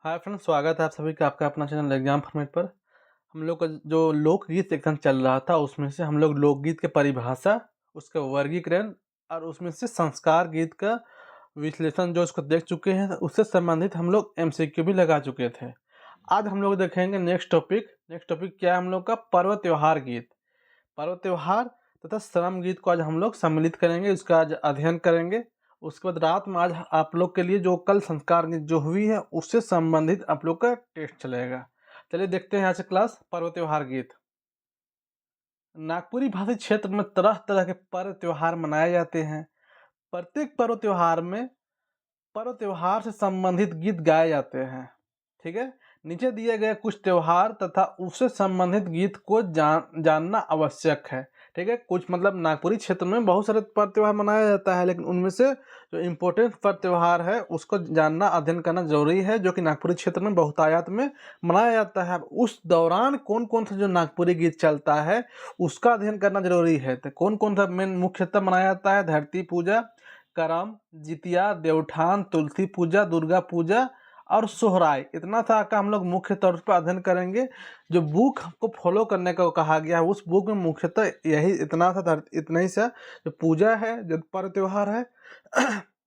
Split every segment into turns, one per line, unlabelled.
Hi friends, स्वागत है आप सभी का आपका अपना चैनल एग्जाम फॉर्मेट पर। हम लोग का जो लोकगीत सेक्शन चल रहा था उसमें से हम लोग लोकगीत की परिभाषा, उसका वर्गीकरण और उसमें से संस्कार गीत का विश्लेषण जो उसको देख चुके हैं, उससे संबंधित हम लोग एमसीक्यू भी लगा चुके थे। आज हम लोग देखेंगे नेक्स्ट टॉपिक क्या है हम लोग का, पर्व त्योहार गीत। पर्व त्योहार तथा श्रम गीत को आज हम लोग सम्मिलित करेंगे, इसका आज अध्ययन करेंगे। उसके बाद रात में आज आप लोग के लिए जो कल संस्कार गीत जो हुई है उससे संबंधित आप लोग का टेस्ट चलेगा। चलिए देखते हैं आज क्लास पर्व त्योहार गीत। नागपुरी भाषी क्षेत्र में तरह तरह के पर्व त्योहार मनाए जाते हैं। प्रत्येक पर्व त्योहार से संबंधित गीत गाए जाते हैं। ठीक है, नीचे दिए गए कुछ त्योहार तथा उससे संबंधित गीत को जानना आवश्यक है। ठीक है, कुछ मतलब नागपुरी क्षेत्र में बहुत सारे पर्व त्योहार मनाया जाता है, लेकिन उनमें से जो इम्पोर्टेंट पर्व त्योहार है उसको जानना अध्ययन करना जरूरी है, जो कि नागपुरी क्षेत्र में बहुतायत में मनाया जाता है। उस दौरान कौन कौन सा जो नागपुरी गीत चलता है उसका अध्ययन करना जरूरी है। तो कौन कौन सा मेन मुख्यतः मनाया जाता है? धरती पूजा, करम, जितिया, देवठान, तुलसी पूजा, दुर्गा पूजा और सोहराय। इतना सा का हम लोग मुख्य तौर पर अध्ययन करेंगे। जो बुक को फॉलो करने को कहा गया है उस बुक में मुख्यतः यही इतना ही सा जो पूजा है, जो पर्व त्योहार है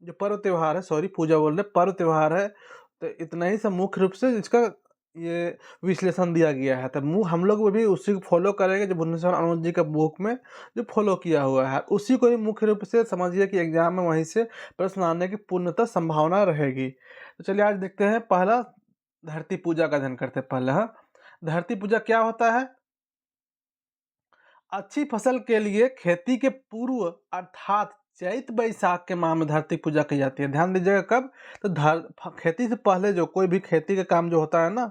जो पर्व त्योहार है, सॉरी पूजा बोल रहे, पर्व त्योहार है, तो इतना ही सा मुख्य रूप से इसका ये विश्लेषण दिया गया है। तो हम लोग भी उसी को फॉलो करेंगे जो भुवनेश्वर अनुज जी का बुक में जो फॉलो किया हुआ है, उसी को ही मुख्य रूप से समझिए कि एग्जाम में वहीं से प्रश्न आने की पूर्णतः संभावना रहेगी। तो चलिए आज देखते हैं पहला धरती पूजा का अध्ययन करते हैं। पहले हाँ, धरती पूजा क्या होता है? अच्छी फसल के लिए खेती के पूर्व अर्थात चैत बैसाख के माह में धरती पूजा की जाती है। ध्यान दीजिएगा कब, तो खेती से पहले जो कोई भी खेती का काम जो होता है ना,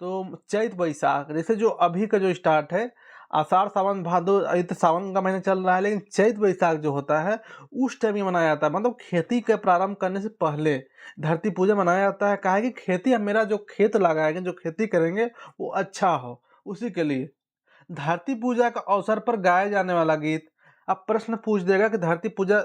तो चैत बैसाख, जैसे जो अभी का जो स्टार्ट है आषाढ़ सावन भादो, अभी तो सावन का महीना चल रहा है, लेकिन चैत बैसाख जो होता है उस टाइम ही मनाया जाता है। मतलब खेती का प्रारंभ करने से पहले धरती पूजा मनाया जाता है। कहा है कि खेती, अब मेरा जो खेत लगाएंगे, जो खेती करेंगे वो अच्छा हो, उसी के लिए धरती पूजा का अवसर पर गाया जाने वाला गीत। अब प्रश्न पूछ देगा कि धरती पूजा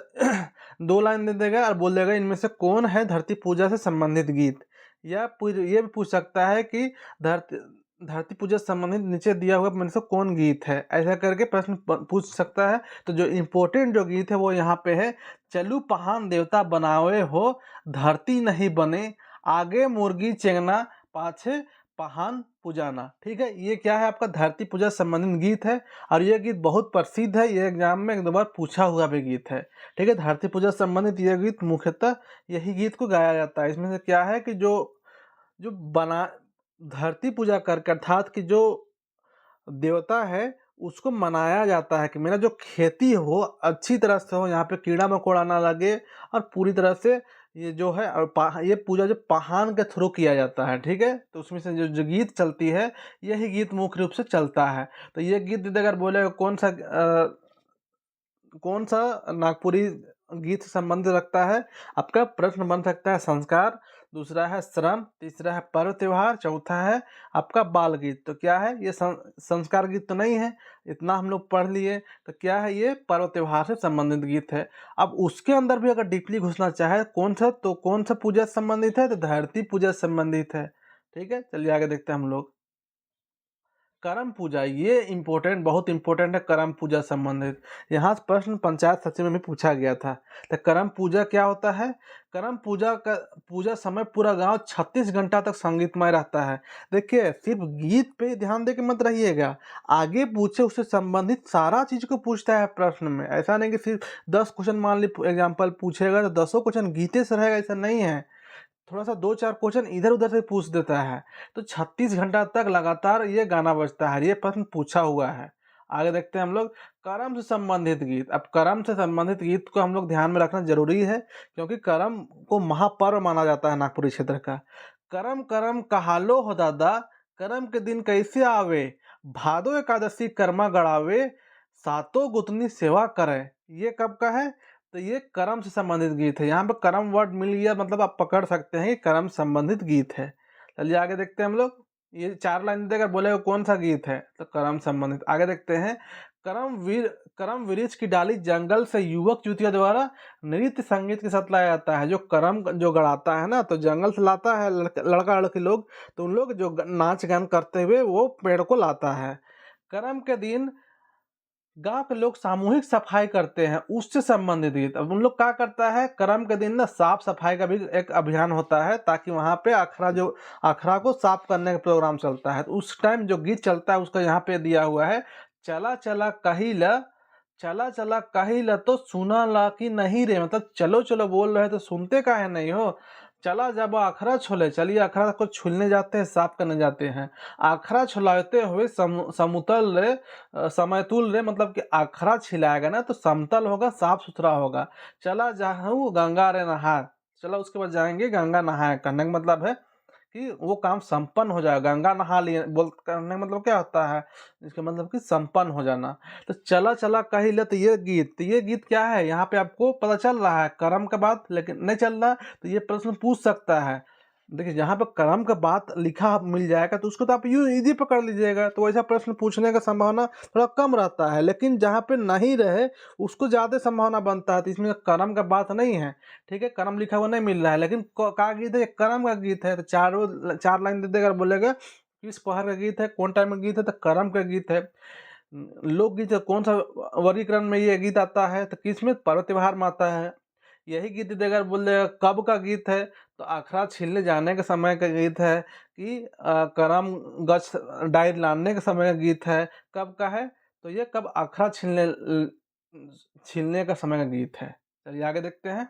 दो लाइन दे देगा और बोल देगा इनमें से कौन है धरती पूजा से संबंधित गीत। या ये भी पूछ सकता है कि धरती धरती पूजा से संबंधित नीचे दिया हुआ में से कौन गीत है, ऐसा करके प्रश्न पूछ सकता है। तो जो इम्पोर्टेंट जो गीत है वो यहाँ पे है, चलू पहान देवता बनावे हो, धरती नहीं बने, आगे मुर्गी चेंगना, पाछे पहान पुजाना। ठीक है, ये क्या है? आपका धरती पूजा से संबंधित गीत है और ये गीत बहुत प्रसिद्ध है, ये एग्जाम में एक दो बार पूछा हुआ भी गीत है। ठीक है, धरती पूजा से संबंधित ये गीत मुख्यतः यही गीत को गाया जाता है। इसमें से क्या है कि जो जो बना धरती पूजा करके अर्थात कि जो देवता है उसको मनाया जाता है कि मेरा जो खेती हो अच्छी तरह से हो, यहाँ पे कीड़ा मकोड़ा ना लगे और पूरी तरह से ये जो है और ये पूजा जो पहान के थ्रू किया जाता है। ठीक है, तो उसमें से जो गीत चलती है यही गीत मुख्य रूप से चलता है। तो ये गीत अगर बोले कौन सा नागपुरी गीत से संबंध रखता है, आपका प्रश्न बन सकता है संस्कार, दूसरा है श्रम, तीसरा है पर्व त्योहार, चौथा है आपका बाल गीत। तो क्या है ये? संस्कार गीत तो नहीं है, इतना हम लोग पढ़ लिए। तो क्या है? ये पर्व त्योहार से संबंधित गीत है। अब उसके अंदर भी अगर डीपली घुसना चाहे कौन सा पूजा से संबंधित है? तो धरती पूजा से संबंधित है। ठीक है, चलिए आगे देखते हैं हम लोग। करम पूजा, ये इम्पोर्टेंट, बहुत इंपॉर्टेंट है करम पूजा संबंधित। यहाँ से प्रश्न पंचायत सचिव में भी पूछा गया था। तो करम पूजा क्या होता है? करम पूजा समय पूरा गांव 36 घंटा तक संगीतमय रहता है। देखिए, सिर्फ गीत पे ध्यान दे के मत रहिएगा, आगे पूछे उससे संबंधित सारा चीज को पूछता है प्रश्न में। ऐसा नहीं कि सिर्फ 10 क्वेश्चन मान ली एग्जाम्पल पूछेगा तो 10 क्वेश्चन गीते से रहेगा, ऐसा नहीं है। थोड़ा सा 2-4 क्वेश्चन इधर उधर से पूछ देता है। तो 36 घंटा तक लगातार ये गाना बजता है, ये प्रश्न पूछा हुआ है। आगे देखते हैं हम लोग कर्म से संबंधित गीत। अब कर्म से संबंधित गीत को हम लोग ध्यान में रखना जरूरी है, क्योंकि कर्म को महापर्व माना जाता है नागपुरी क्षेत्र का। करम करम कहालो हो दादा, करम के दिन कैसे आवे, भादो एकादशी कर्मा गड़ावे, सातों गुतनी सेवा करे। ये कब का है? तो ये कर्म से संबंधित गीत है। यहाँ पे कर्म वर्ड मिल गया, मतलब आप पकड़ सकते हैं कि कर्म संबंधित गीत है। चलिए आगे देखते हैं हम लोग। ये 4 लाइन देकर बोले कौन सा गीत है, तो कर्म संबंधित। आगे देखते हैं, करम वृक्ष की डाली जंगल से युवक युवतियों द्वारा नृत्य संगीत के साथ लाया जाता है। जो करम जो गड़ाता है ना, तो जंगल से लाता है लड़का लड़की लोग, तो उन लोग जो नाच गान करते हुए वो पेड़ को लाता है। करम के दिन गांव के लोग सामूहिक सफाई करते हैं, उससे संबंधित गीत। अब उन लोग क्या करता है, करम के दिन ना साफ सफाई का भी एक अभियान होता है, ताकि वहां पे अखरा को साफ करने का प्रोग्राम चलता है। तो उस टाइम जो गीत चलता है उसका यहाँ पे दिया हुआ है, चला चला कहिला, चला चला कहिला तो सुना ला कि नहीं रे, मतलब चलो चलो बोल रहे तो सुनते काहे नहीं हो। चला जब अखरा छोले, चलिए अखरा को छूलने जाते हैं, साफ करने जाते हैं। अखरा छुलाते हुए समतल रे, समतुल रे, मतलब कि अखरा छिलाएगा ना तो समतल होगा, साफ सुथरा होगा। चला जाऊँ गंगा रे नहा, चलो उसके बाद जाएंगे गंगा नहाए, कहने का मतलब है कि वो काम संपन्न हो जाएगा। गंगा नहा लिए बोल करने का मतलब क्या होता है, इसका मतलब कि संपन्न हो जाना। तो चला चला कहिले, तो ये गीत क्या है, यहाँ पे आपको पता चल रहा है कर्म का बात, लेकिन नहीं चल रहा तो ये प्रश्न पूछ सकता है। देखिए जहाँ पे कर्म का बात लिखा मिल जाएगा तो उसको तो आप यूँ इजी पकड़ लीजिएगा, तो ऐसा प्रश्न पूछने का संभावना थोड़ा कम रहता है। लेकिन जहाँ पे नहीं रहे उसको ज़्यादा संभावना बनता है, तो इसमें कर्म का बात नहीं है। ठीक है, कर्म लिखा हुआ नहीं मिल रहा है, लेकिन का गीत है, कर्म का गीत है। तो चार लाइन दे देगा, बोलेगा किस पहर का गीत है, कौन टाइम का गीत है, तो कर्म का गीत है। लोकगीत है, कौन सा वर्गीकरण में ये गीत आता है, तो किस में, पर्व त्योहार में आता है। यही गीत देगा, बोल देगा कब का गीत है, तो अखरा छीलने जाने के समय का गीत है, कि करम गछ डाइर लाने के समय का गीत है। कब का है, तो ये कब अखरा छीलने का समय का गीत है। चलिए आगे देखते हैं।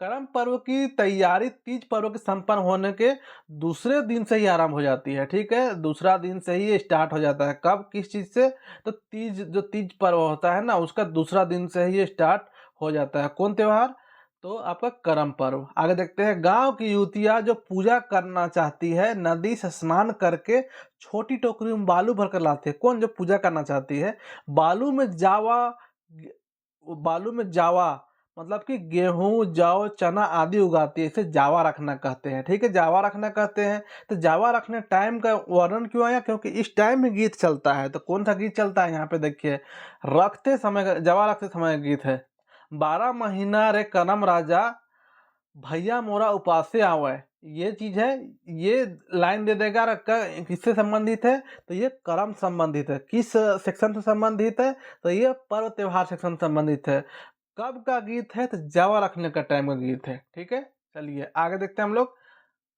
करम पर्व की तैयारी तीज पर्व के संपन्न होने के दूसरे दिन से ही आरंभ हो जाती है। ठीक है, दूसरा दिन से ही स्टार्ट हो जाता है। कब, किस चीज से, तो जो तीज पर्व होता है ना, उसका दूसरा दिन से ही स्टार्ट हो जाता है। कौन त्योहार, तो आपका करम पर्व। आगे देखते हैं। गांव की युवतियां जो पूजा करना चाहती है, नदी से स्नान करके छोटी टोकरी में बालू भरकर लाती है। कौन, जो पूजा करना चाहती है, बालू में जावा, बालू में जावा मतलब कि गेहूं, जौ, चना आदि उगाती है, इसे जावा रखना कहते हैं। ठीक है, जावा रखना कहते हैं। तो जावा रखने टाइम का वर्णन क्यों आया, क्योंकि इस टाइम में गीत चलता है। तो कौन सा गीत चलता है, यहाँ पे देखिए, रखते समय का, जावा रखते समय का गीत है। 12 महीना रे करम राजा, भैया मोरा उपासे आवे। ये चीज है, ये लाइन दे देगा, किससे संबंधित है, तो ये कर्म संबंधित है। किस सेक्शन से संबंधित है, तो ये पर्व त्योहार सेक्शन से संबंधित है। कब का गीत है, तो जावा रखने का टाइम का गीत है। ठीक है, चलिए आगे देखते हैं हम लोग।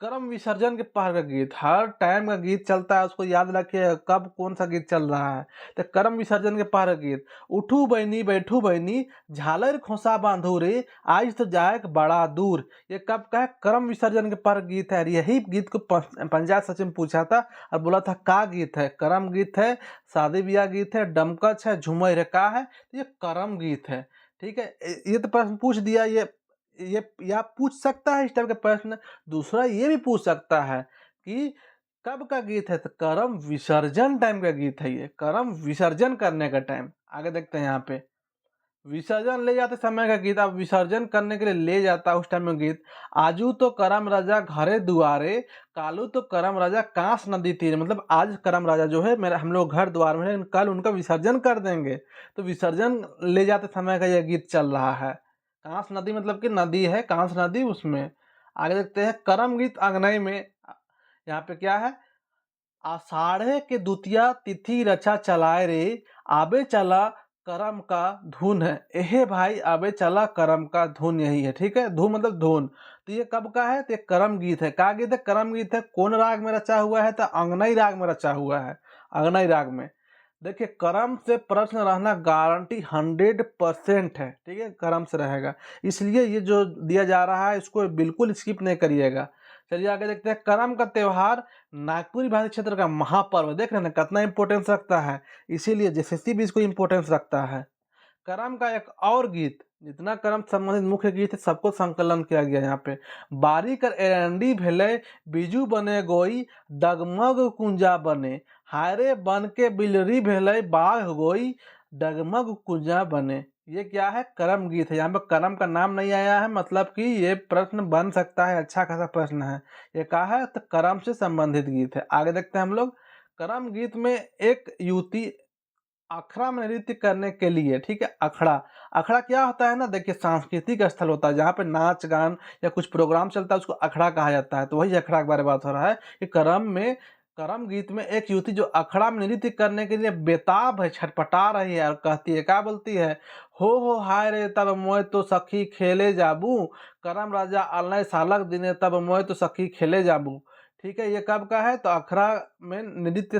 कर्म विसर्जन के पहर का गीत, हर टाइम का गीत चलता है, उसको याद रखिए कब कौन सा गीत चल रहा है। तो कर्म विसर्जन के पहर का गीत, उठू बहनी बैठू बहनी, झालर खोसा बांधू रे, आज तो जाए बड़ा दूर। ये कब का है, कर्म विसर्जन के पहर गीत है। यही गीत को पंचायत सचिव में पूछा था और बोला था का गीत है, कर्म गीत है, शादी ब्याह गीत है, डमकच है, झूमर है, का है, तो ये कर्म गीत है। ठीक है, ये तो प्रश्न पूछ दिया। ये या पूछ सकता है इस टाइप का प्रश्न। दूसरा ये भी पूछ सकता है कि कब का गीत है, तो कर्म विसर्जन टाइम का गीत है। ये कर्म विसर्जन करने का टाइम। आगे देखते हैं यहाँ पे, विसर्जन ले जाते समय का गीत। अब विसर्जन करने के लिए ले जाता उस टाइम में गीत, आजू तो करम राजा घरे दुआरे, कालू तो करम राजा कांस नदी तीर। मतलब आज करम राजा जो है मेरा, हम लोग घर द्वार में है, लेकिन कल उनका विसर्जन कर देंगे। तो विसर्जन ले जाते समय का यह गीत चल रहा है। कांस नदी मतलब कि नदी है, कांस नदी, उसमें। आगे देखते हैं। करम गीत अंगनई में, यहाँ पे क्या है, आषाढ़े के द्वितीया तिथि रचा चलाए रे, आबे चला करम का धुन है। एहे भाई आबे चला करम का धुन, यही है। ठीक है, धुन मतलब धुन। तो ये कब का है, तो ये करम गीत है। का गीत है, करम गीत है। कौन राग में रचा हुआ है, तो अंगनई राग में रचा हुआ है, अंगनई राग में। देखिए कर्म से प्रश्न रहना गारंटी 100% है। ठीक है, कर्म से रहेगा, इसलिए ये जो दिया जा रहा है इसको बिल्कुल स्किप नहीं करिएगा। चलिए आगे देखते हैं। कर्म का त्योहार नागपुरी भाषी क्षेत्र का महापर्व, देख रहे हैं ना कितना इंपॉर्टेंस रखता है, इसीलिए जेएसएससी भी इसको इंपॉर्टेंस रखता है। करम का एक और गीत, जितना करम संबंधित मुख्य गीत है सबको संकलन किया गया यहाँ पे। बारी कर एरंडी भेले, बीजू बने गोई, डगमग कुंजा बने, हायरे बन के बिलरी भेले, बाघ गोई, डगमग कुंजा बने। ये क्या है, करम गीत है। यहाँ पे करम का नाम नहीं आया है, मतलब कि ये प्रश्न बन सकता है, अच्छा खासा प्रश्न है। ये कहा है, तो करम से संबंधित गीत है। आगे देखते हैं हम लोग। करम गीत में एक युवती अखड़ा में नृत्य करने के लिए, ठीक है, अखड़ा। अखड़ा क्या होता है ना, देखिए सांस्कृतिक स्थल होता है जहाँ पे नाच गान या कुछ प्रोग्राम चलता है, उसको अखड़ा कहा जाता है। तो वही अखड़ा के बारे में बात हो रहा है कि करम गीत में एक युवती जो अखड़ा में नृत्य करने के लिए बेताब है, छटपटा रही है और कहती है, क्या बोलती है, हो हाय रे तब मोय तो सखी खेले जाबू, करम राजा अलय सालक दिने तब मोय तो सखी खेले जाबू। ठीक है, ये कब का है, तो अखड़ा में नृत्य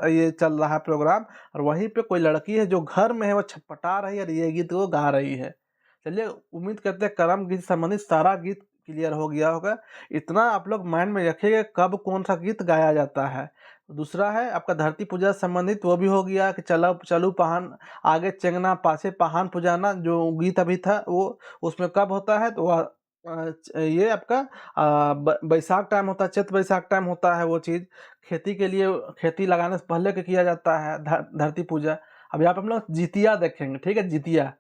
ये चल रहा है प्रोग्राम, और वहीं पे कोई लड़की है जो घर में है, वो छटपटा रही है और ये गीत वो गा रही है। चलिए, उम्मीद करते हैं करम गीत से संबंधित सारा गीत क्लियर हो गया होगा। इतना आप लोग माइंड में रखिएगा कब कौन सा गीत गाया जाता है। दूसरा है आपका धरती पूजा से संबंधित, वो भी हो गया कि चलो चलू पहान आगे चेंगना पाछे पहान पुजाना, जो गीत अभी था वो उसमें कब होता है, तो वह ये आपका बैसाख टाइम होता है, चैत बैसाख टाइम होता है वो चीज़। खेती के लिए, खेती लगाने से पहले के किया जाता है धरती पूजा। अब यहाँ पे हम लोग जितिया देखेंगे, ठीक है, जितिया।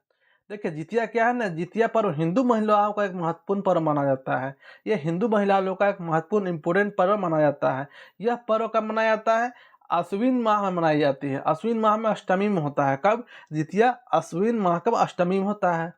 देखिए जितिया क्या है ना, जितिया पर्व हिंदू महिलाओं का एक महत्वपूर्ण पर्व माना जाता है। ये हिंदू महिलाओं का एक महत्वपूर्ण इम्पोर्टेंट पर्व माना जाता है। यह पर्व कब मनाया जाता है, अश्विन माह में मनाई जाती है। अश्विन माह में अष्टमी में होता है। कब, जितिया अश्विन माह कब अष्टमी में होता है।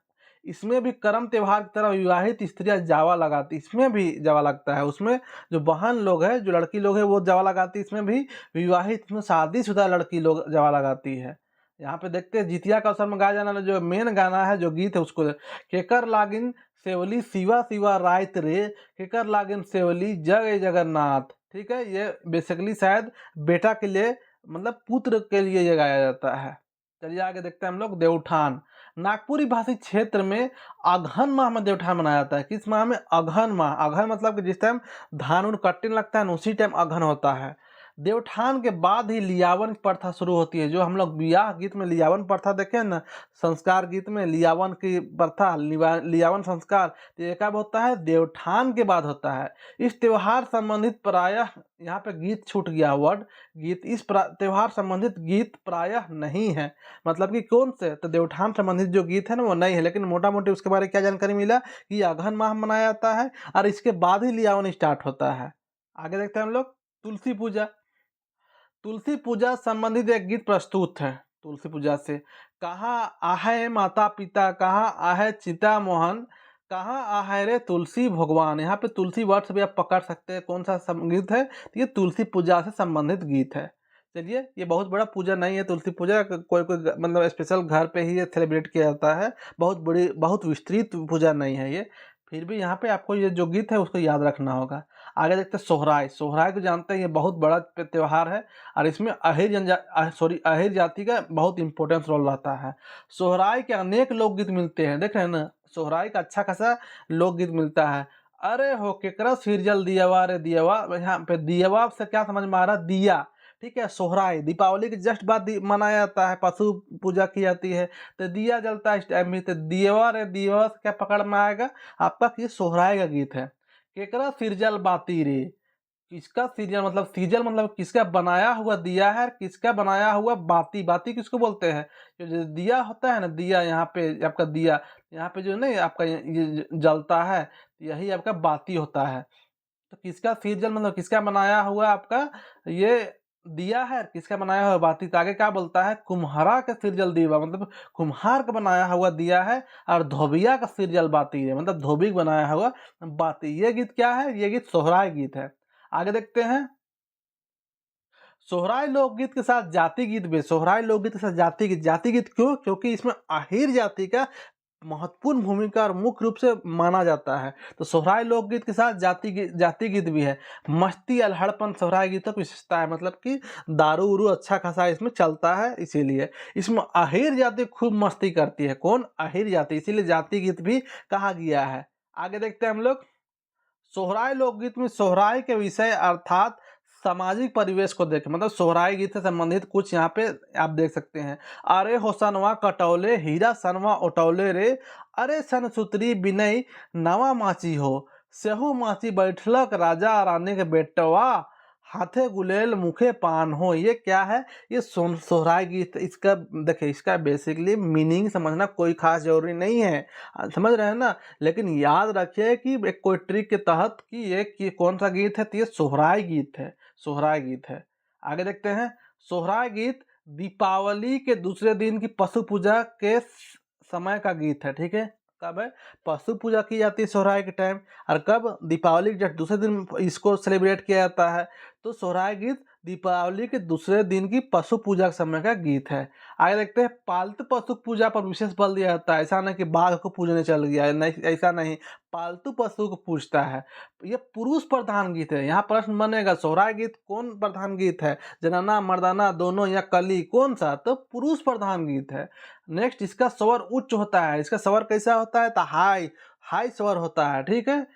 इसमें भी करम त्योहार की तरह विवाहित स्त्रियां जावा लगाती, इसमें भी जावा लगता है। उसमें जो बहन लोग है, जो लड़की लोग है, वो जावा लगाती, इसमें भी विवाहित, इसमें शादीशुदा लड़की लोग जावा लगाती है। यहाँ पे देखते हैं जितिया का अवसर में गाया जाने वाला जो मेन गाना है, जो गीत है, उसको केकर लागिन सेवली शिवा शिवा रायत रे, केकर लागिन सेवली जय जगन्नाथ। ठीक है, ये बेसिकली शायद बेटा के लिए, मतलब पुत्र के लिए ये गाया जाता है। चलिए आगे देखते हैं हम लोग देवउठान। नागपुरी भाषी क्षेत्र में अगहन माह में देवउठान मनाया जाता है। किस माह में, अगहन माह। अगहन मतलब कि जिस टाइम धान उन कटने लगता है ना, उसी टाइम अगहन होता है। देवउठान के बाद ही लियावन प्रथा शुरू होती है। जो हम लोग ब्याह गीत में लियावन प्रथा देखे ना, संस्कार गीत में लियावन की प्रथा, लियावन संस्कार, तो ये कब होता है, देवउठान के बाद होता है। इस त्योहार संबंधित प्रायः, यहाँ पे गीत छूट गया वर्ड, गीत, इस त्योहार संबंधित गीत प्रायः नहीं है। मतलब कि कौन से, तो देवउठान संबंधित जो गीत है ना वो नहीं है, लेकिन मोटा मोटी उसके बारे में क्या जानकारी मिला कि अगहन माह मनाया जाता है और इसके बाद ही लियावन स्टार्ट होता है। आगे देखते हैं हम लोग तुलसी पूजा। तुलसी पूजा संबंधित एक गीत प्रस्तुत है। तुलसी पूजा से, कहाँ आहे माता पिता, कहाँ आहे चिता मोहन, कहाँ आहे रे तुलसी भगवान। यहाँ पे तुलसी वर्ड से भी आप पकड़ सकते हैं कौन सा गीत है, तो ये तुलसी पूजा से संबंधित गीत है। चलिए, ये बहुत बड़ा पूजा नहीं है तुलसी पूजा, कोई कोई मतलब स्पेशल घर पे ही ये सेलिब्रेट किया जाता है। बहुत बड़ी, बहुत विस्तृत पूजा नहीं है ये। फिर भी यहाँ पे आपको ये जो गीत है उसको याद रखना होगा। आगे देखते हैं सोहराय। सोहराय को जानते हैं, ये बहुत बड़ा त्योहार है और इसमें अहिर जाति का बहुत इंपॉर्टेंस रोल रहता है। सोहराय के अनेक लोकगीत मिलते हैं, देख रहे हैं ना, सोहराय का अच्छा खासा लोकगीत मिलता है। अरे हो केकरा सिरजल दियवा रे दियवा, यहाँ पे दियवा से क्या समझ में आ रहा है, दिया। ठीक है, सोहराय दीपावली के जस्ट बाद मनाया जाता है, पशु पूजा की जाती है, तो दिया जलता है इस टाइम भी। तो दियवा रे दियवा से क्या पकड़ में आएगा आपका कि सोहराय का गीत है। केकरा सिरजल बाती रे, किसका सीरियल, मतलब सीजल मतलब किसका बनाया हुआ दिया है, किसका बनाया हुआ बाती। बाती किसको बोलते हैं, जो दिया होता है ना, दिया, यहाँ पे आपका दिया, यहाँ पे जो नहीं आपका ये जलता है, यही आपका बाती होता है। तो किसका सीजल मतलब किसका बनाया हुआ आपका ये दिया है, किसका बनाया हुआ बाती। तो आगे क्या बोलता है, कुम्हारा का सिरजल दीवा, मतलब कुम्हार का बनाया हुआ दिया है, और धोबिया का सिरजल बाती है, मतलब धोबी का बनाया हुआ बाती। ये गीत क्या है, ये गीत सोहराय गीत है। आगे देखते हैं सोहराय लोकगीत के साथ जाति गीत भी। सोहराय लोकगीत के साथ जाति गीत क्यों, क्योंकि इसमें आहिर जाति का महत्वपूर्ण भूमिका और मुख्य रूप से माना जाता है। तो सोहराय लोकगीत के साथ जाति गीत भी है। मस्ती अल्हड़पन सोहराय गीतों की विशेषता है, मतलब कि दारू उरू अच्छा खासा इसमें चलता है, इसीलिए इसमें आहिर जाति खूब मस्ती करती है। कौन, आहिर जाति, इसीलिए जाति गीत भी कहा गया है। आगे देखते हैं हम लोग सोहराय लोकगीत में सोहराय के विषय अर्थात सामाजिक परिवेश को देखें, मतलब सोहराय गीत से संबंधित कुछ यहाँ पे आप देख सकते हैं। अरे हो सनवा कटौले हीरा सनवा उटौले रे, अरे सन सुतरी बिनई नवा माची हो, सेहू माची बैठलक राजा रानी के बेटवा, हाथे गुलेल मुखे पान हो। ये क्या है, ये सोहराय गीत। इसका देखिए, इसका बेसिकली मीनिंग समझना कोई खास जरूरी नहीं है, समझ रहे हैं ना, लेकिन याद रखिए कि एक कोई ट्रिक के तहत कि ये कौन सा गीत है, तो ये सोहराय गीत है, सोहराय गीत है। आगे देखते हैं, सोहराय गीत दीपावली के दूसरे दिन की पशु पूजा के समय का गीत है। ठीक है, कब है? पशु पूजा की जाती है सोहराय के टाइम, और कब? दीपावली के जस्ट दूसरे दिन इसको सेलिब्रेट किया जाता है। तो सोहराय गीत दीपावली के दूसरे दिन की पशु पूजा के समय का गीत है। आगे देखते हैं, पालतू पशु पूजा पर विशेष बल दिया जाता है। ऐसा नहीं कि बाघ को पूजने चल गया है, नहीं, ऐसा नहीं, पालतू पशु को पूजता है। ये पुरुष प्रधान गीत है। यहाँ प्रश्न बनेगा, सोहराय गीत कौन प्रधान गीत है? जनाना मर्दाना दोनों या कली, कौन सा? तो पुरुष प्रधान गीत है। नेक्स्ट, इसका स्वर उच्च होता है। इसका स्वर कैसा होता है? तो हाई, हाई स्वर होता है। ठीक है,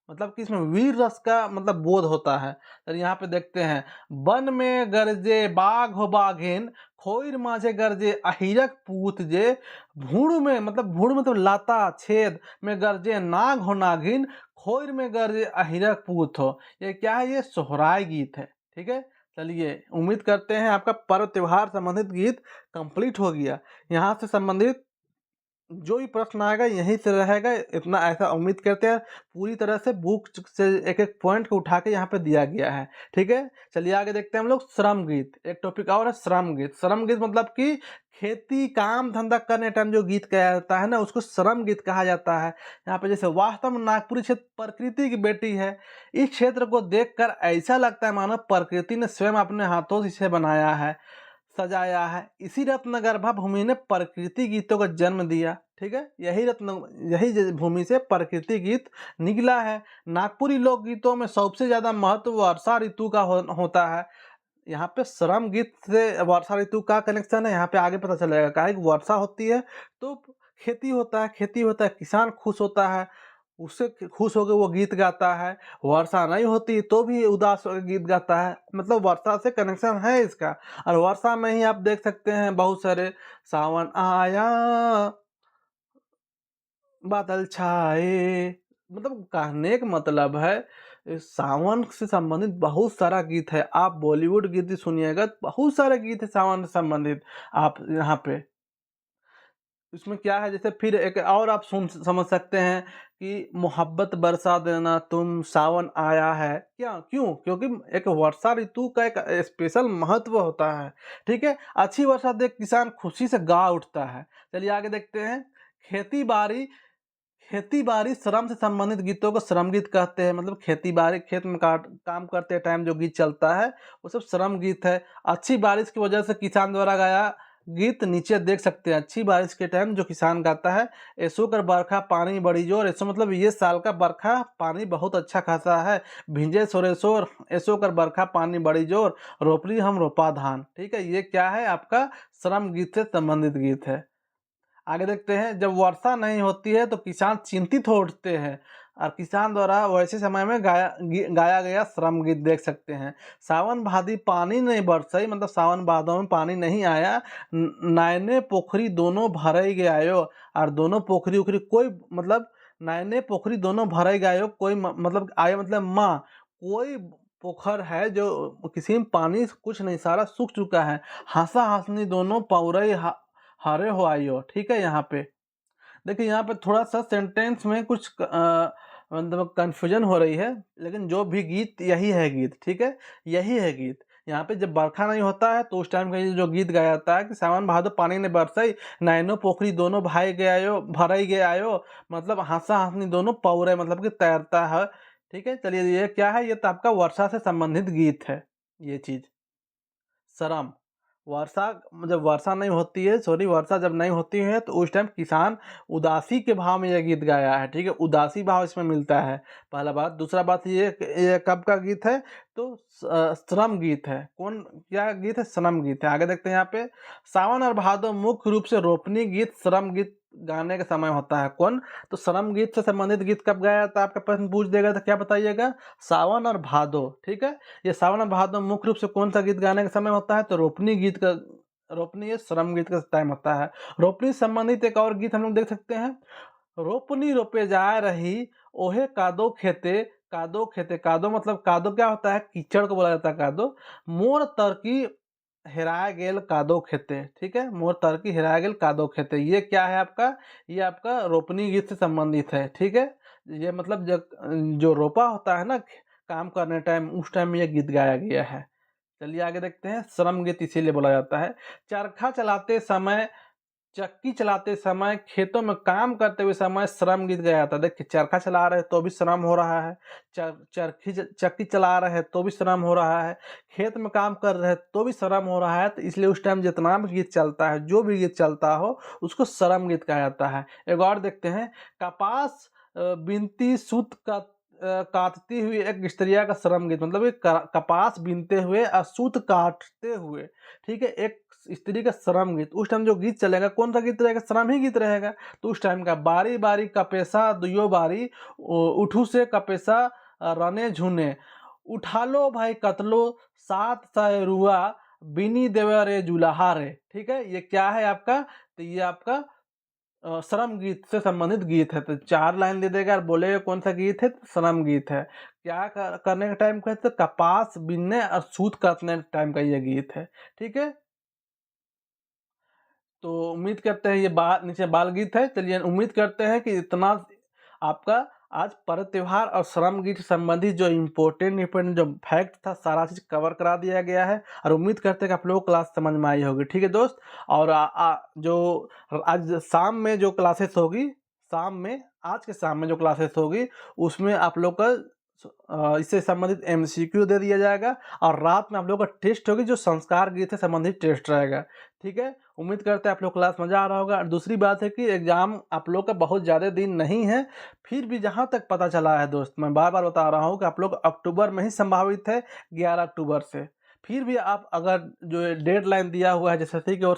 मतलब कि इसमें वीर रस का मतलब बोध होता है। तो यहाँ पे देखते हैं, वन में गरजे बाघ हो बाघिन, खोइर माझे गरजे अहिरक पूत जे, भूण में मतलब लाता छेद में गरजे नाग हो नागिन, खोइर में गरजे अहिरक पूत हो। ये क्या है? ये सोहराय गीत है। ठीक है, चलिए उम्मीद करते हैं आपका पर्व त्योहार संबंधित गीत कंप्लीट हो गया। यहाँ से संबंधित जो भी प्रश्न आएगा यहीं से रहेगा, इतना ऐसा उम्मीद करते हैं। पूरी तरह से बुक से एक एक पॉइंट को उठा के यहाँ पे दिया गया है। ठीक है, चलिए आगे देखते हैं हम लोग श्रम गीत। एक टॉपिक और है श्रम गीत। श्रम गीत मतलब कि खेती काम धंधा करने टाइम जो गीत गाया जाता है ना, उसको श्रम गीत कहा जाता है। यहाँ पे जैसे, वास्तव में नागपुरी क्षेत्र प्रकृति की बेटी है, इस क्षेत्र को देखकर ऐसा लगता है मानो प्रकृति ने स्वयं अपने हाथों से इसे बनाया है, सजाया है। इसी रत्नगर्भा भूमि ने प्रकृति गीतों को जन्म दिया। ठीक है, यही भूमि से प्रकृति गीत निकला है। नागपुरी लोकगीतों में सबसे ज्यादा महत्व वर्षा ऋतु का होता है। यहाँ पे श्रम गीत से वर्षा ऋतु का कनेक्शन है, यहाँ पे आगे पता चलेगा। काहे कि वर्षा होती है तो खेती होता है, खेती होता है, किसान खुश होता है, उससे खुश होकर वो गीत गाता है। वर्षा नहीं होती तो भी उदास होकर गीत गाता है। मतलब वर्षा से कनेक्शन है इसका। और वर्षा में ही आप देख सकते हैं बहुत सारे, सावन आया बादल छाए, मतलब कहने का मतलब है, इस सावन से संबंधित बहुत सारा गीत है। आप बॉलीवुड गीत ही सुनिएगा, बहुत सारे गीत है सावन से संबंधित। आप यहाँ पे इसमें क्या है, जैसे फिर एक और आप सुन समझ सकते हैं कि मोहब्बत बरसा देना तुम, सावन आया है। क्या? क्यों? क्योंकि एक वर्षा ऋतु का एक स्पेशल महत्व होता है। ठीक है, अच्छी वर्षा देख किसान खुशी से गा उठता है। चलिए आगे देखते हैं, खेती बाड़ी। खेती बाड़ी श्रम से संबंधित गीतों को श्रम गीत कहते हैं। मतलब खेती बाड़ी, खेत में काम करते टाइम जो गीत चलता है वो सब श्रम गीत है। अच्छी बारिश की वजह से किसान द्वारा गाया गीत नीचे देख सकते हैं। अच्छी बारिश के टाइम जो किसान गाता है, ऐसो कर बरखा पानी बड़ी जोर, ऐसो मतलब ये साल का बरखा पानी बहुत अच्छा खासा है, भिंजे सोरेसोर ऐसो कर बरखा पानी बड़ी जोर, रोपली हम रोपा धान। ठीक है, ये क्या है? आपका श्रम गीत से संबंधित गीत है। आगे देखते हैं, जब वर्षा नहीं होती है तो किसान चिंतित हो उठते हैं, और किसान द्वारा वैसे समय में गाया गया श्रम गीत देख सकते हैं। सावन भादी पानी नहीं बरसई, मतलब सावन भादों में पानी नहीं आया, नायने पोखरी दोनों भरे गए आयो, और दोनों पोखरी उखरी कोई मतलब, नायने पोखरी दोनों भरे गए आयो, कोई मतलब आयो मतलब माँ, कोई पोखर है जो किसी में पानी कुछ नहीं, सारा सूख चुका है। हंसा हंसनी दोनों पौरई हरे हो आइयो। ठीक है, यहाँ पे देखिए, यहाँ पे थोड़ा सा सेंटेंस में कुछ मतलब कंफ्यूजन हो रही है, लेकिन जो भी गीत यही है गीत। ठीक है, यही है गीत। यहाँ पे जब बरखा नहीं होता है तो उस टाइम का ये जो गीत गाया जाता है कि सावन भादो पानी ने बरसई, नैनो पोखरी दोनों भाई गए आयो, भरई गए आयो, मतलब हंसा हंसनी दोनों पौरे, मतलब कि तैरता है। ठीक है, चलिए ये क्या है? ये तो आपका वर्षा से संबंधित गीत है। ये चीज श्रम, वर्षा, जब वर्षा नहीं होती है, सॉरी, वर्षा जब नहीं होती है तो उस टाइम किसान उदासी के भाव में यह गीत गाया है। ठीक है, उदासी भाव इसमें मिलता है, पहला बात। दूसरा बात, ये कब का गीत है? तो श्रम गीत है। कौन, क्या गीत है? श्रम गीत है। आगे देखते हैं यहाँ पे, सावन और भादो मुख्य रूप से रोपनी गीत श्रम गीत गाने का समय होता है। कौन? तो श्रम गीत से संबंधित गीत कब गाया जाता है? आपका प्रश्न पूछ देगा तो क्या बताइएगा? सावन और भादो। ठीक है, ये सावन और भादो मुख्य रूप से कौन सा गीत गाने का समय होता है? तो रोपनी गीत का, रोपनी ये श्रम गीत का टाइम होता है। रोपनी से संबंधित एक और गीत हम लोग देख सकते हैं, रोपनी रोपे जा रही ओहे कादो खेते, कादो खेते, कादो मतलब, कादो क्या होता है? कीचड़ को बोला जाता है कादो। मोर तरकी हेराय गेल कादो खेते। ठीक है, मोर तरकी हेराय गेल कादो खेते, ये क्या है आपका? ये आपका रोपनी गीत से संबंधित है। ठीक है, ये मतलब जो रोपा होता है ना काम करने टाइम, उस टाइम में ये गीत गाया गया है। चलिए आगे देखते हैं। श्रम गीत इसीलिए बोला जाता है। चरखा चलाते समय, चक्की चलाते समय, खेतों में काम करते हुए समय श्रम गीत गाया जाता है। देखिए चरखा चला रहे हैं तो भी श्रम हो रहा है, चक्की चला रहे हैं तो भी श्रम हो रहा है, खेत में काम कर रहे हैं तो भी श्रम हो रहा है। तो इसलिए उस टाइम जितना भी गीत चलता है, जो भी गीत चलता हो, उसको श्रम गीत कहा जाता है। एक और देखते हैं। कपास बीनती सूत का काटती हुई एक स्त्रिया का श्रम गीत, मतलब एक कपास बीनते हुए और सूत काटते हुए, ठीक है, एक स्त्री का श्रम गीत। उस टाइम जो गीत चलेगा कौन सा गीत रहेगा? श्रम ही गीत रहेगा। तो उस टाइम का बारी बारी कपेसा दुयो बारी, उठू से कपेसा रने झुने, उठा लो भाई कतलो सात रुआ, बिनी देवे रे जुलाहा रे। ठीक है, ये क्या है आपका? तो ये आपका श्रम गीत से संबंधित गीत है। तो 4 लाइन दे देगा और बोलेगा कौन सा गीत है? तो श्रम गीत है। क्या करने का टाइम कहते? तो कपास बीनने और सूत काटने टाइम का ये गीत है। ठीक है, तो उम्मीद करते हैं ये नीचे बाल गीत है। चलिए उम्मीद करते हैं कि इतना आपका आज पर्व त्योहार और श्रम गीत से संबंधित जो इम्पोर्टेंट जो फैक्ट था, सारा चीज़ कवर करा दिया गया है। और उम्मीद करते हैं कि आप लोगों को क्लास समझ में आई होगी। ठीक है दोस्त, और जो आज शाम में जो क्लासेस होगी, आज के शाम में जो क्लासेस होगी, उसमें आप लोग का इससे संबंधित MCQ दे दिया जाएगा। और रात में आप लोग का टेस्ट होगी, जो संस्कार गीत से संबंधित टेस्ट रहेगा। ठीक है, उम्मीद करते हैं आप लोग क्लास मजा आ रहा होगा। और दूसरी बात है कि एग्जाम आप लोग का बहुत ज़्यादा दिन नहीं है, फिर भी जहाँ तक पता चला है दोस्त, मैं बार बार बता रहा हूँ कि आप लोग अक्टूबर में ही संभावित है, 11 अक्टूबर से। फिर भी आप अगर जो डेडलाइन दिया हुआ है जैसे कि और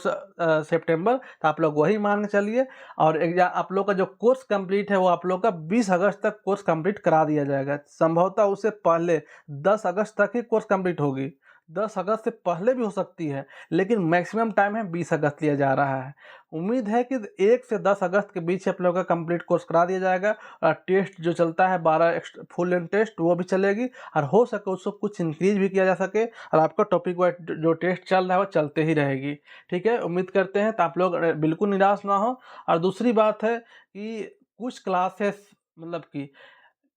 सितंबर, तो आप लोग वही मान के चलिए। और एग्जाम आप लोग का जो कोर्स कंप्लीट है वो आप लोग का 20 अगस्त तक कोर्स कंप्लीट करा दिया जाएगा। संभवतः उससे पहले 10 अगस्त तक ही कोर्स कंप्लीट होगी। 10 अगस्त से पहले भी हो सकती है, लेकिन मैक्सिमम टाइम है 20 अगस्त लिया जा रहा है। उम्मीद है कि 1 से 10 अगस्त के बीच आप लोगों का कंप्लीट कोर्स करा दिया जाएगा। और टेस्ट जो चलता है 12 फुल लेंथ टेस्ट, वो भी चलेगी। और हो सके उसको कुछ इंक्रीज भी किया जा सके। और आपका टॉपिक वाइज जो टेस्ट चल रहा है वो चलते ही रहेगी। ठीक है, उम्मीद करते हैं तो आप लोग बिल्कुल निराश ना हो। और दूसरी बात है कि कुछ क्लासेस, मतलब कि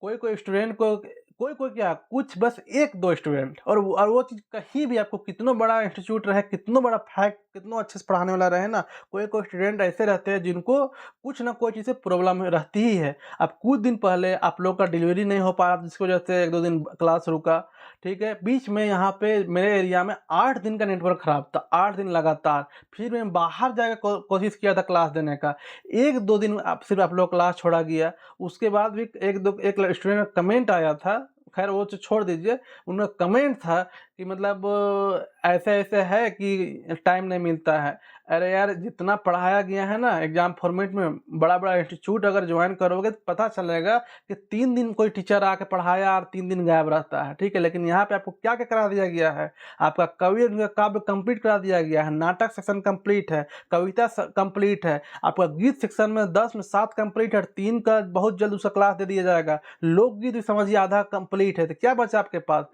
कोई स्टूडेंट को, कोई क्या, कुछ बस 1-2 स्टूडेंट, और वो चीज़ कहीं भी आपको कितना बड़ा इंस्टीट्यूट रहे, कितना बड़ा फैक्ट, कितना अच्छे से पढ़ाने वाला रहे ना, कोई स्टूडेंट ऐसे रहते हैं जिनको कुछ ना कोई चीज़ से प्रॉब्लम रहती ही है। अब कुछ दिन पहले आप लोग का डिलीवरी नहीं हो पाया, जिसकी वजह से 1-2 दिन क्लास रुका। ठीक है, बीच में यहाँ पे मेरे एरिया में 8 दिन का नेटवर्क खराब था, 8 दिन लगातार। फिर मैं बाहर जाकर कोशिश किया था क्लास देने का, 1-2 दिन सिर्फ आप लोग क्लास छोड़ा गया। उसके बाद भी एक स्टूडेंट का कमेंट आया था, खैर वो तो छोड़ दीजिए, उनका कमेंट था कि मतलब ऐसे है कि टाइम नहीं मिलता है। अरे यार, जितना पढ़ाया गया है ना एग्जाम फॉर्मेट में, बड़ा बड़ा इंस्टीट्यूट अगर ज्वाइन करोगे तो पता चलेगा कि 3 दिन कोई टीचर आके पढ़ाया और 3 दिन गायब रहता है। ठीक है, लेकिन यहाँ पे आपको क्या क्या करा दिया गया है? आपका काव्य कंप्लीट करा दिया गया है, नाटक सेक्शन कंप्लीट है, कविता कंप्लीट है, आपका गीत सेक्शन में 10 में 7 कंप्लीट है, 3 का बहुत जल्द उसका क्लास दे दिया जाएगा। लोकगीत भी समझिए आधा कंप्लीट है। तो क्या बचा आपके पास?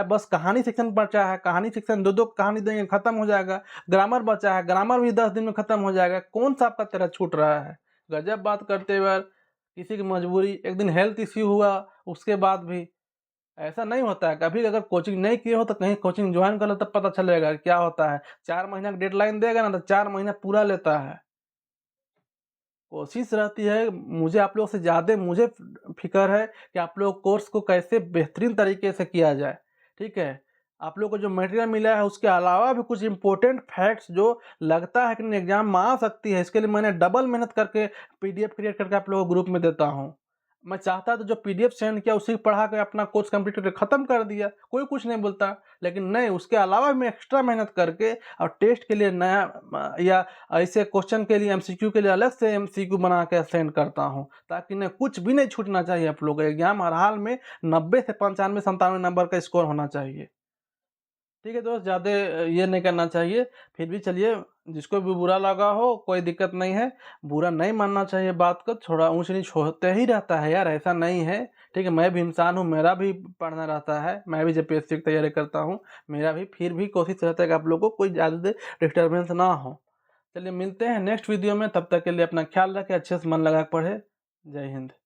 बस कहानी सेक्शन बचा है, कहानी सेक्शन 2-2 कहानी देंगे, खत्म हो जाएगा। ग्रामर बचा है, ग्रामर भी 10 दिन में खत्म हो जाएगा। कौन सा आपका तरह छूट रहा है? गजब बात करते हुए। किसी की मजबूरी, एक दिन हेल्थ इश्यू हुआ, उसके बाद भी ऐसा नहीं होता है। कभी अगर कोचिंग नहीं किए हो तो कहीं कोचिंग ज्वाइन कर लो, तब पता चलेगा क्या होता है। 4 महीना का डेडलाइन देगा ना, तो 4 महीना पूरा लेता है। कोशिश रहती है, मुझे आप लोग से ज़्यादा मुझे फ़िक्र है कि आप लोग कोर्स को कैसे बेहतरीन तरीके से किया जाए। ठीक है? आप लोग को जो मटेरियल मिला है उसके अलावा भी कुछ इम्पोर्टेंट फैक्ट्स जो लगता है कि एग्ज़ाम में आ सकती है, इसके लिए मैंने डबल मेहनत करके PDF क्रिएट करके आप लोगों को ग्रुप में देता हूँ। मैं चाहता तो जो PDF सेंड किया उसी को पढ़ा के अपना कोर्स कंप्लीट करके ख़त्म कर दिया, कोई कुछ नहीं बोलता। लेकिन नहीं, उसके अलावा मैं एक्स्ट्रा मेहनत करके और टेस्ट के लिए नया या ऐसे क्वेश्चन के लिए MCQ के लिए अलग से MCQ बना के सेंड करता हूँ, ताकि न कुछ भी नहीं छूटना चाहिए। आप लोगों का एग्जाम हर हाल में 90 से 95 97 नंबर का स्कोर होना चाहिए। ठीक है दोस्त, ज़्यादा ये नहीं करना चाहिए। फिर भी चलिए, जिसको भी बुरा लगा हो कोई दिक्कत नहीं है, बुरा नहीं मानना चाहिए बात को। थोड़ा ऊँच नीच होते ही रहता है यार, ऐसा नहीं है। ठीक है, मैं भी इंसान हूँ, मेरा भी पढ़ना रहता है, मैं भी JPSC की तैयारी करता हूँ, मेरा भी। फिर भी कोशिश रहता है कि आप लोगों को कोई ज़्यादा डिस्टर्बेंस ना हो। चलिए मिलते हैं नेक्स्ट वीडियो में, तब तक के लिए अपना ख्याल रखें, अच्छे से मन लगा के पढ़ें। जय हिंद।